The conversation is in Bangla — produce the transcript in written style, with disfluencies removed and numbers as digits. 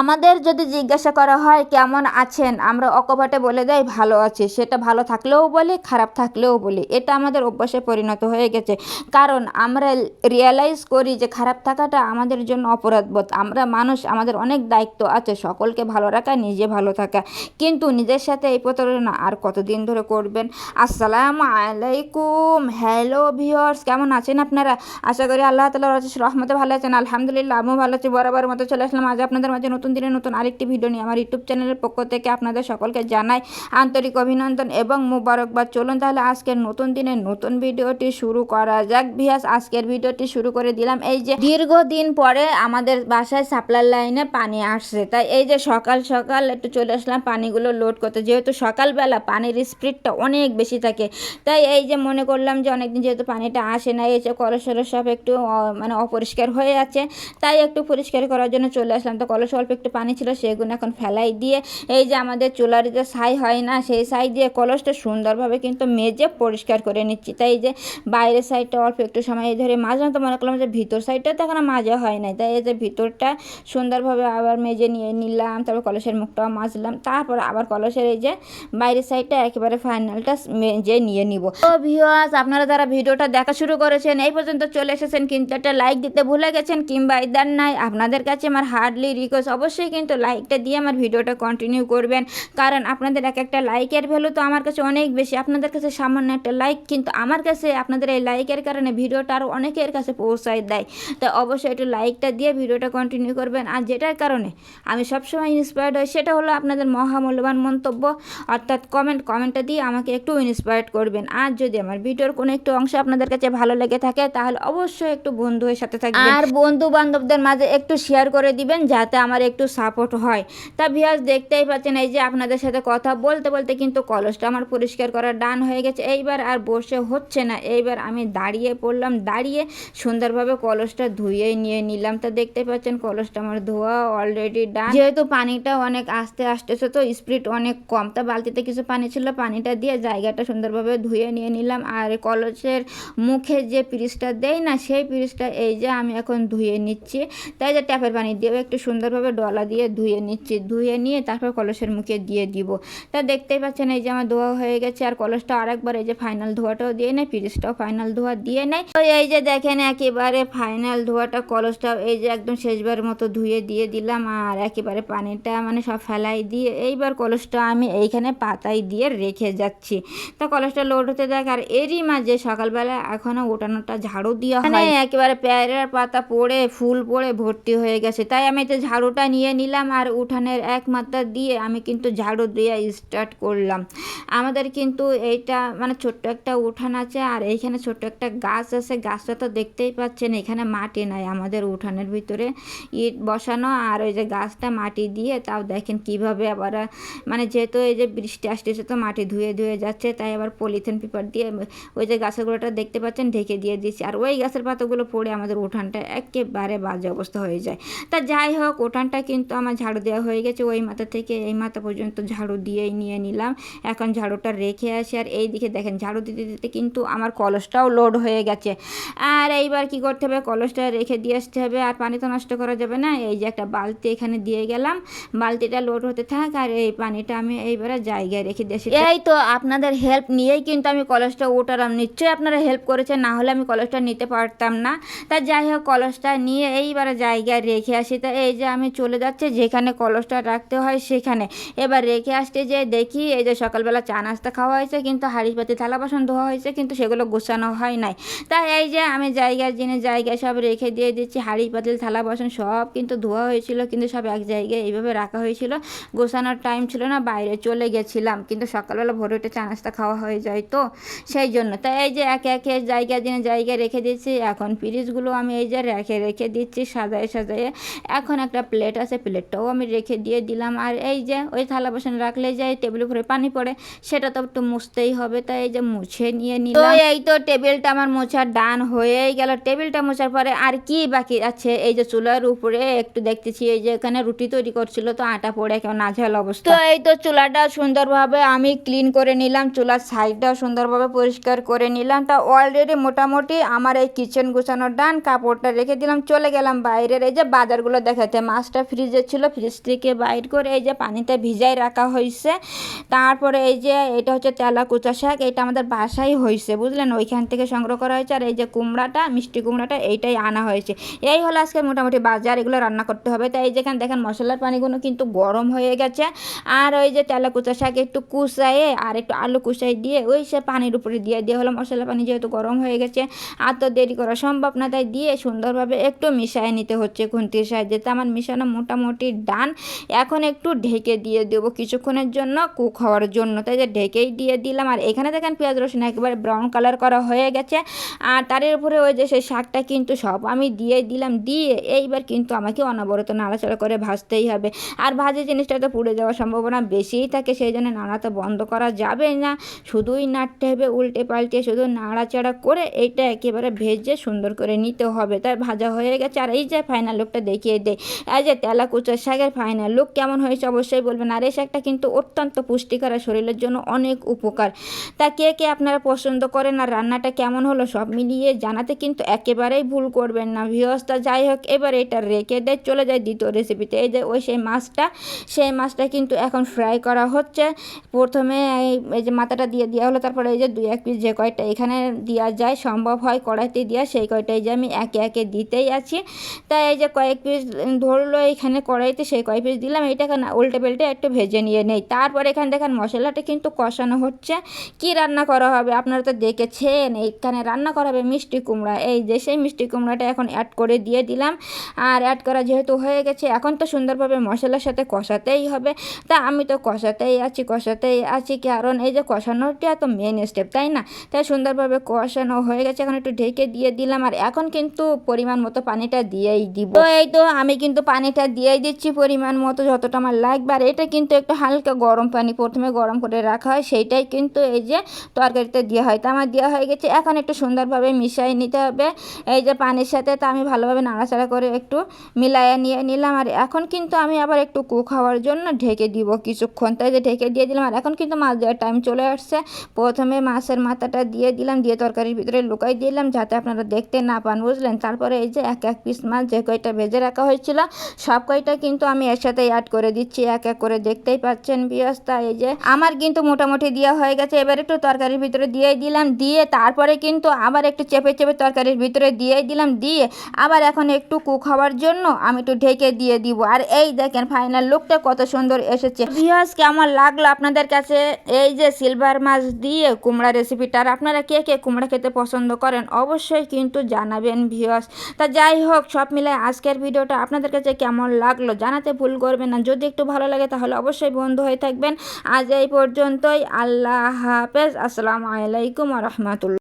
আমাদের যদি জিজ্ঞাসা করা হয় কেমন আছেন, আমরা অকপটে বলে দেই ভালো আছি। সেটা ভালো থাকলেও বলি, খারাপ থাকলেও বলি। এটা আমাদের অভ্যাসে পরিণত হয়ে গেছে। কারণ আমরা রিয়ালাইজ করি যে খারাপ থাকাটা আমাদের জন্য অপরাধবোধ। আমরা মানুষ, আমাদের অনেক দায়িত্ব আছে, সকলকে ভালো রাখা, নিজে ভালো থাকা। কিন্তু নিজের সাথে এই প্রতারণা আর কতদিন ধরে করবেন? আসসালামু আলাইকুম, হ্যালো ভিউয়ার্স, কেমন আছেন আপনারা? আশা করি আল্লাহ তাআলার অশেষ রহমতে ভালো আছেন। আলহামদুলিল্লাহ, আমিও ভালো আছি। বরাবর মতো চলে আসলাম আজ আপনাদের মাঝে নতুন দিনে নতুন আরেকটি ভিডিও নিয়ে। আমার ইউটিউব চ্যানেলের পক্ষ থেকে আপনাদের সকলকে জানাই আন্তরিক অভিনন্দন এবং মুবারকবাদ। চলুন তাহলে আজকের নতুন দিনের নতুন ভিডিওটি শুরু করা যাক। ভিউয়ার্স, আজকের ভিডিওটি শুরু করে দিলাম। এই যে দীর্ঘদিন পরে আমাদের বাসায় সাপ্লাই লাইনে পানি আসছে, তাই এই যে সকাল সকাল একটু চলে আসলাম পানিগুলো লোড করতে। যেহেতু সকালবেলা পানির স্পিডটা অনেক বেশি থাকে, তাই এই যে মনে করলাম যে অনেকদিন যেহেতু পানিটা আসে না, এই যে কলসর সব একটু মানে অপরিষ্কার হয়ে আছে, তাই একটু পরিষ্কার করার জন্য চলে আসলাম। তো কলস অল্প একটু পানি ছিল, সেগুলো এখন ফেলাই দিয়ে এই যে আমাদের চুলার যে ছাই হয় না, সেই ছাই দিয়ে কলসটা সুন্দরভাবে কিন্তু মেজে পরিষ্কার করে নিচ্ছি। তাই এই যে বাইরের সাইডটা অল্প একটু সময় ধরে মাজলাম, তো মনে করলাম যে ভিতর সাইডটা তো এখনো মাজা হয় নাই, তাই এই যে ভিতরটা সুন্দরভাবে আবার মেজে নিয়ে নিলাম। তারপর কলসের মুখটাও মাজলাম, তারপর আবার কলসের এই যে বাইরের সাইডটা একেবারে ফাইনালটা মেজে নিয়ে নিব। তো ভিউয়ার্স, আপনারা যারা ভিডিওটা দেখা শুরু করেছেন, এই পর্যন্ত চলে এসেছেন কিন্তু একটা লাইক দিতে ভুলে গেছেন কিংবা ইদার নাই, আপনাদের কাছে আমার হার্ডলি রিকোয়েস্ট, অবশ্যই কিন্তু লাইকটা দিয়ে আমার ভিডিওটা কন্টিনিউ করবেন। কারণ আপনাদের এক একটা লাইকের ভ্যালু তো আমার কাছে অনেক বেশি। আপনাদের কাছে সামান্য একটা লাইক, কিন্তু আমার কাছে আপনাদের এই লাইকের কারণে ভিডিওটা আরও অনেকের কাছে পৌঁছায় দেয়। তো অবশ্যই একটু লাইকটা দিয়ে ভিডিওটা কন্টিনিউ করবেন। আর যেটার কারণে আমি সবসময় ইন্সপায়ার্ড হই, সেটা হলো আপনাদের মহামূল্যবান মন্তব্য, অর্থাৎ কমেন্টটা দিয়ে আমাকে একটু ইন্সপায়ার্ড করবেন। আর যদি আমার ভিডিওর কোনো একটু অংশ আপনাদের কাছে ভালো লেগে থাকে, তাহলে অবশ্যই একটু বন্ধুদের সাথে থাকবেন আর বন্ধু বান্ধবদের মাঝে একটু শেয়ার করে দিবেন, যাতে আমার একটু সাপোর্ট হয়। তা ভিউয়ার্স, দেখতেই পাচ্ছেন এই যে আপনাদের সাথে কথা বলতে বলতে কিন্তু কলসটা আমার পরিষ্কার করা ডান হয়ে গেছে। এইবার আর বসে হচ্ছে না, এইবার আমি দাঁড়িয়ে পড়লাম, দাঁড়িয়ে সুন্দরভাবে কলসটা ধুয়ে নিয়ে নিলাম। তা দেখতে পাচ্ছেন কলসটা আমার ধোয়া অলরেডি ডান। যেহেতু পানিটা অনেক আস্তে আসতেছে, তো স্পিড অনেক কম, তা বালতিতে কিছু পানি ছিল, পানিটা দিয়ে জায়গাটা সুন্দরভাবে ধুয়ে নিয়ে নিলাম। আর কলসের মুখে যে পিরিচটা দেয় না, সেই পিরিচটা এই যে আমি এখন ধুয়ে নিচ্ছি। তাই যে ট্যাপের পানি দিয়েও একটু সুন্দরভাবে ডলা দিয়ে ধুয়ে নিচ্ছি। ধুয়ে নিয়ে তারপর কলসের মুখে দিয়ে দিব। তা দেখতেই পাচ্ছেন এই যে আমার ধোয়া হয়ে গেছে। আর কলসটা আরেকবার এই যে ফাইনাল ধোয়াটাও দিয়ে নেয়, পিরিচটাও ফাইনাল ধোয়া দিয়ে নেয়। তো এই যে দেখেন একেবারে ফাইনাল ধোয়াটা কলসটাও এই যে একদম শেষবার মতো ধুয়ে দিয়ে দিলাম। আর একেবারে পানিটা মানে সব ফেলাই দিয়ে এইবার কলসটা আমি এইখানে পাতায় দিয়ে রেখে যাচ্ছি। তা কলসটা লোড হতে দেখ। আর এরই মাঝে সকালবেলা এখনো উঠানোটা ঝাড়ু দেওয়া হয়, একেবারে পেয়ারার পাতা পড়ে ফুল পড়ে ভর্তি হয়ে গেছে। তাই আমি তো ঝাড়ুটা নিয়ে নিলাম আর উঠানের এক মাথা দিয়ে আমি কিন্তু ঝাড়ু দিয়ে স্টার্ট করলাম। আমাদের কিন্তু এইটা মানে ছোট্ট একটা উঠান আছে, আর এইখানে ছোট্ট একটা গাছ আছে। গাছটা তো দেখতেই পাচ্ছেন, এখানে মাটি নাই আমাদের উঠানের ভিতরে, ইট বসানো। আর ওই যে গাছটা মাটি দিয়ে, তাও দেখেন কিভাবে আবার মানে যেহেতু এই যে বৃষ্টি আসতেছে তো মাটি ধুয়ে ধুয়ে যাচ্ছে, তাই আবার পলিথিন পেপার দিয়ে ওই যে গাছের গোড়াটা দেখতে পাচ্ছেন ঢেকে দিয়ে দিচ্ছি। আর ওই গাছের পাতাগুলো পড়ে আমাদের উঠানটা একেবারে বাজে অবস্থা হয়ে যায়। তা যাই হোক, উঠানটা কিন্তু আমার ঝাড়ু দেওয়া হয়ে গেছে, ওই মাথা থেকে এই মাথা পর্যন্ত ঝাড়ু দিয়েই নিয়ে নিলাম। এখন ঝাড়ুটা রেখে আসি। আর এই দিকে দেখেন ঝাড়ু দিতে দিতে কিন্তু আমার কলসটাও লোড হয়ে গেছে। আর এইবার কি করতে হবে, কলসটা রেখে দিয়ে আসতে হবে। আর পানি তো নষ্ট করা যাবে না, এই যে একটা বালতি এখানে দিয়ে গেলাম, বালতিটা লোড হতে থাক। আর এই পানিটা আমি এইবারে জায়গায় রেখে দিয়েছি। এই তো আপনাদের হেল্প নিয়েই কিন্তু আমি কলসটা উঠালাম। নিশ্চয়ই আপনারা হেল্প করেছেন, না হলে আমি কলসটা নিতে পারতাম না। তা যাই হোক, কলসটা নিয়ে এইবারে জায়গায় রেখে আসি। তা এই যে আমি চলে যাচ্ছি যেখানে কলসটা রাখতে হয় সেখানে। এবার রেখে আসতে যে দেখি এই যে সকালবেলা চা নাস্তা খাওয়া হয়েছে, কিন্তু হাঁড়ি পাতি থালা বাসন ধোয়া হয়েছে, কিন্তু সেগুলো গোছানো হয় নাই। তাই এই যে আমি জায়গায় জায়গায় সব রেখে দিয়ে দিচ্ছি। হাঁড়ি পাতিল থালা বাসন সব কিন্তু ধোয়া হয়েছিল, কিন্তু সব এক জায়গায় এইভাবে রাখা হয়েছিল। গোছানোর টাইম ছিল না, বাইরে চলে গেছিলাম, কিন্তু সকালবেলা ভোরে উঠে চা নাস্তা খাওয়া হয়ে যায় তো সেই জন্য। তাই এই যে একে একে জায়গায় রেখে দিচ্ছি। এখন পিরিচগুলো আমি এই যে রেখে দিচ্ছি সাজায় সাজায়। এখন একটা প্লেট আছে, প্লেটটাও আমি রেখে দিয়ে দিলাম। আর এই যে ওই থালা বাসন রাখলে যে টেবিলের উপরে পানি পড়ে, সেটা তো একটু মুছতেই হবে। তাই এই যে মুছে নিয়ে নিলাম। এই তো টেবিলটা আমার মোছার ডান হয়েই গেল। টেবিলটা মোছার পরে আর কি বাকি আছে, এই যে চুলার উপরে একটু দেখতেছি এই যে এখানে রুটি তৈরি করছিল, তো আটা পড়ে কেমন নাজেহাল অবস্থা। তো এই তো চুলাটা সুন্দরভাবে আমি ক্লিন করে নিলাম, চুলার সাইডটাও সুন্দরভাবে পরিষ্কার করে নিলাম। তা অলরেডি মোটামুটি আমার এই কিচেন গুছানোর ডান, কাপড়টা রেখে দিলাম, চলে গেলাম বাইরের এই যে বাজারগুলো দেখাতে। মাছটা ফ্রিজে ছিল, ফ্রিজ থেকে বাইর করে এই যে পানিতে ভিজাই রাখা হয়েছে। তারপরে এই যে এটা হচ্ছে তেলাকুচা শাক, এটা আমাদের বাসায় হয়েছে বুঝলেন, ওইখান থেকে সংগ্রহ করা হয়েছে। আর এই যে কুমড়াটা, মিষ্টি কুমড়াটা, এইটাই আনা হয়েছে। এই হলো আজকে মোটামুটি বাজার, এগুলো রান্না করতে হবে। তাই যেখানে দেখেন মশলার পানিগুলো কিন্তু গরম হয়ে গেছে। আর ওই যে তেলাকুচা শাক একটু কুচাইয়ে আর একটু আলু কুচাই দিয়ে ওই সে পানির উপরে দিয়ে হলো মশলা পানি, যেহেতু গরম হয়ে গেছে আর তো দেরি করা সম্ভব না, তাই দিয়ে সুন্দরভাবে একটু মিশিয়ে নিতে হচ্ছে খুন্তির সাহায্যে। তো আমার মিশানো মোটামুটি ডান। এখন একটু ঢেকে দিয়ে দেবো কিছুক্ষণের জন্য কুক হওয়ার জন্য। তাই যে ঢেকেই দিয়ে দিলাম। আর এখানে দেখেন পেঁয়াজ রসুন একেবারে ব্রাউন কালার করা হয়ে গেছে। আর তার উপরে ওই যে সেই শাকটা কিন্তু সব আমি দিয়ে দিলাম। দিয়ে এইবার কিন্তু আমাকে অনবরত নাড়াচাড়া করে ভাজতেই হবে। আর ভাজি জিনিসটা তো পুড়ে যাওয়ার সম্ভাবনা বেশিই থাকে, সেই জন্য নাড়াতে বন্ধ করা যাবে না, শুধুই নাড়তে হবে উল্টে পাল্টে, শুধু নাড়াচাড়া করে এইটা একেবারে ভেজে সুন্দর করে নিতে হবে। তাই ভাজা হয়ে গেছে। আর এই যে ফাইনাল লুকটা দেখিয়ে দেয়, এই যে তেলাকুচা শাকের ফাইনাল লুক কেমন হয়েছে অবশ্যই বলবেন। আর এই শাকটা কিন্তু অত্যন্ত পুষ্টিকর, শরীরের জন্য অনেক উপকার। তা কে কে আপনারা পছন্দ করেন আর রান্নাটা কেমন হলো সব মিলিয়ে জানাতে কিন্তু একেবারেই ভুল করবেন না ভিউয়ার্স। তা যাই হোক, এবার এটা রেখে দেয়, চলে যায় দ্বিতীয় রেসিপিতে। এই যে ওই সেই মাছটা কিন্তু এখন ফ্রাই করা হচ্ছে। প্রথমে এই যে মাথাটা দিয়ে দেওয়া হলো, তারপরে এই যে 2-1 পিস যে কয়টা এখানে দেওয়া যায় সম্ভব হয় কড়াইতে দেওয়া, সেই কয়টাই যে আমি একে একে দিতেই আছি। তাই এই যে কয়েক পিস ধরলো এখানে কড়াইতে, সেই কয়েক পিস দিলাম। এইটাকে না উল্টে পাল্টে একটু ভেজে নিয়ে নেই। তারপরে এখানে দেখেন মশলাটা কিন্তু কষানো হচ্ছে। কি রান্না করা হবে আপনারা তো দেখেছেন, এইখানে রান্না করা হবে মিষ্টি কুমড়া। এই যে সেই মিষ্টি কুমড়াটা এখন অ্যাড করে দিয়ে দিলাম। আর অ্যাড করা যেহেতু হয়ে গেছে, এখন তো সুন্দরভাবে মশলার সাথে কষাতেই হবে। তা আমি তো কষাতেই আছি, কারণ এই যে কষানোটা তো মেন স্টেপ, তাই না? তাই সুন্দরভাবে কষানো হয়ে গেছে, এখন একটু ঢেকে দিয়ে দিলাম। আর এখন কিন্তু পরিমাণ মতো পানিটা দিয়েই দিব। তো এই তো আমি কিন্তু পানিটা দিয়েই দিচ্ছি পরিমাণ মতো, যতটা আমার লাগবে। আর এটা কিন্তু একটু হালকা গরম পানি প্রথমে গরম করে রাখা হয়, সেইটাই কিন্তু এই যে তরকারিতে দেওয়া হয়। তা আমার দেওয়া হয়ে গেছে, এখন একটু সুন্দরভাবে মিশিয়ে নিতে হবে এই যে পানির সাথে। তা আমি ভালোভাবে নাড়াচাড়া করে একটু মিলাইয়ে নিয়ে নিলাম। আর এখন কিন্তু আমি আবার একটু কুক হওয়ার জন্য ঢেকে দিব কিছুক্ষণ। তাই যে ঢেকে দিয়ে দিলাম। আর এখন কিন্তু মাছ দেওয়ার টাইম চলে আসছে। প্রথমে মাছের মাথাটা দিয়ে দিলাম, দিয়ে তরকারির ভিতরে লুকাই দিলাম যাতে আপনারা দেখতে না পান বুঝলেন। তারপরে এই যে এক পিস মাছ যে কয়টা ভেজে রাখা হয়েছিল সব কয়টা কিন্তু আমি এর সাথে অ্যাড করে দিচ্ছি এক এক করে, দেখতেই পাচ্ছেন ভিউয়ার্স। তা এই যে আমার কিন্তু মোটামুটি দেওয়া হয়ে গেছে। এবার একটু তরকারির ভিতরে দিয়ে দিলাম, দিয়ে তারপরে কিন্তু আবার একটু চেপে চেপে তরকারির ভিতরে দিয়ে দিলাম, দিয়ে আবার এখন একটু কুক হওয়ার জন্য আমি একটু ঢেকে দিয়ে দিব। আর এই দেখেন ফাইনাল লুকটা কত সুন্দর এসেছে ভিউয়ার্স। কেমন লাগলো আপনাদের কাছে এই যে সিলভার মাছ দিয়ে কুমড়া রেসিপিটা? আর আপনারা কে কে কুমড়া খেতে পছন্দ করেন অবশ্যই কিন্তু জানাবেন ভিউয়ার্স। তা যাই হোক, সব মিলে আজকের ভিডিওটা আপনাদের কাছে কেমন লাগলো জানাতে ভুল করবেন না। যদি একটু ভালো লাগে তাহলে অবশ্যই বন্ধু হয়ে থাকবেন। আজ এই পর্যন্তই, আল্লাহ হাফেজ, আসসালামু আলাইকুম ওয়া রাহমাতুল্লাহ।